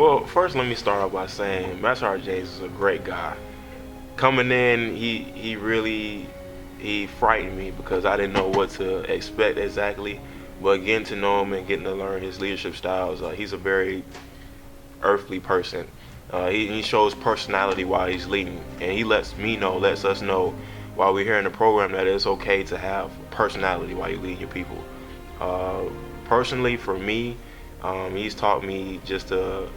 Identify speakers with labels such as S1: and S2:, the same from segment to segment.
S1: Well, first let me start off by saying MSgt James is a great guy. Coming in, he really he frightened me because I didn't know what to expect exactly. But getting to know him and getting to learn his leadership styles, he's a very earthly person. He shows personality while he's leading, and he lets us know while we're here in the program that it's okay to have personality while you lead your people. Uh, Personally, for me, he's taught me just to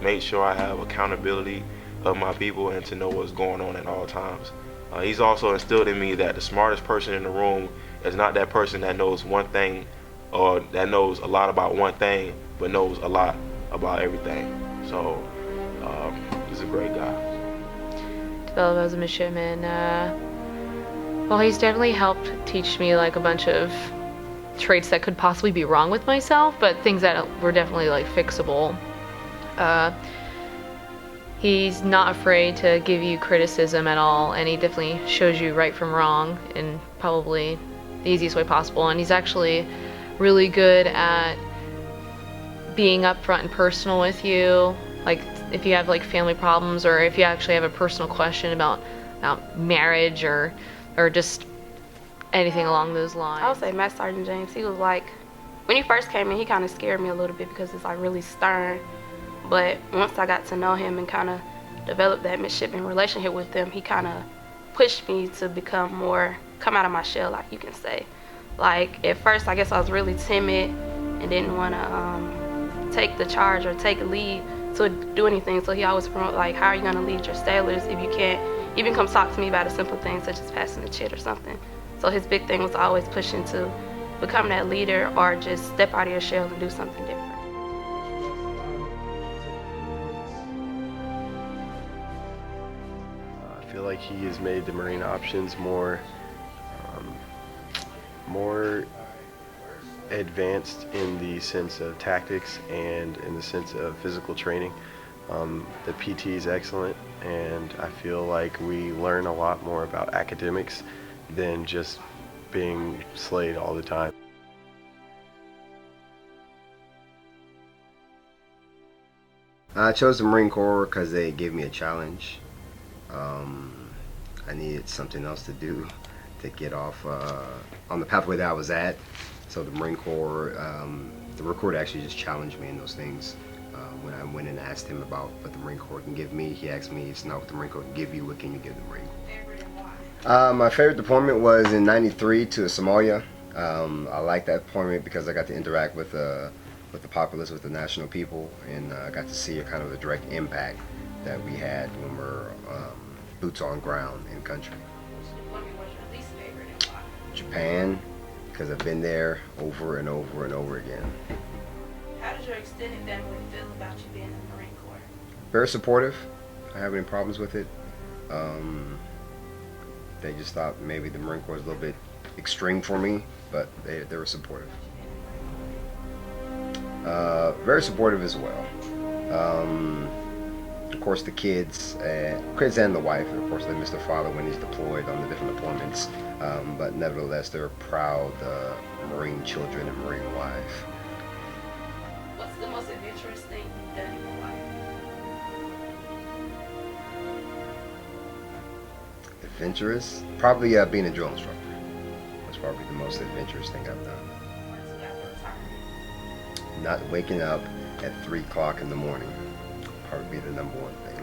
S1: make sure I have accountability of my people and to know what's going on at all times. He's also instilled in me that the smartest person in the room is not that person that knows one thing or that knows a lot about one thing, but knows a lot about everything. So he's a great guy.
S2: Develop as a midshipman. Well, he's definitely helped teach me like a bunch of traits that could possibly be wrong with myself, but things that were definitely like fixable. He's not afraid to give you criticism at all, and he definitely shows you right from wrong in probably the easiest way possible. And he's actually really good at being upfront and personal with you. Like if you have like family problems, or if you actually have a personal question about marriage or just anything along those lines.
S3: I would say MSgt James. He was like, when he first came in, he kind of scared me a little bit because it's like really stern. But once I got to know him and kind of develop that midshipman relationship with him, he kind of pushed me to become more, come out of my shell, like you can say. Like at first, I guess I was really timid and didn't want to take the charge or take a lead to do anything. So he always promote like, how are you going to lead your sailors if you can't even come talk to me about a simple thing such as passing the chit or something. So his big thing was always pushing to become that leader or just step out of your shell and do something different.
S4: I feel like he has made the Marine options more advanced in the sense of tactics and in the sense of physical training. The PT is excellent, and I feel like we learn a lot more about academics than just being slayed all the time.
S5: I chose the Marine Corps because they gave me a challenge. I needed something else to do to get off on the pathway that I was at. So the Marine Corps, the recruiter actually just challenged me in those things. When I went and asked him about what the Marine Corps can give me, he asked me, it's not what the Marine Corps can give you, what can you give the Marine Corps? My favorite deployment was in '93 to Somalia. I liked that deployment because I got to interact with the populace, with the national people, and I got to see a kind of a direct impact that we had when we're boots on ground in country. Japan, because I've been there over and over and over again.
S3: How does your extended family feel about you being in the Marine Corps?
S5: Very supportive. I don't have any problems with it. They just thought maybe the Marine Corps was a little bit extreme for me, but they were supportive. Very supportive as well. Of course, the kids and the wife, of course, they miss their father when he's deployed on the different deployments, but nevertheless, they're proud Marine children and Marine wife.
S3: What's the most adventurous thing you've done in your life?
S5: Adventurous? Probably being a drill instructor. That's probably the most adventurous thing I've done. Not waking up at 3 o'clock in the morning. Probably be the #1 thing.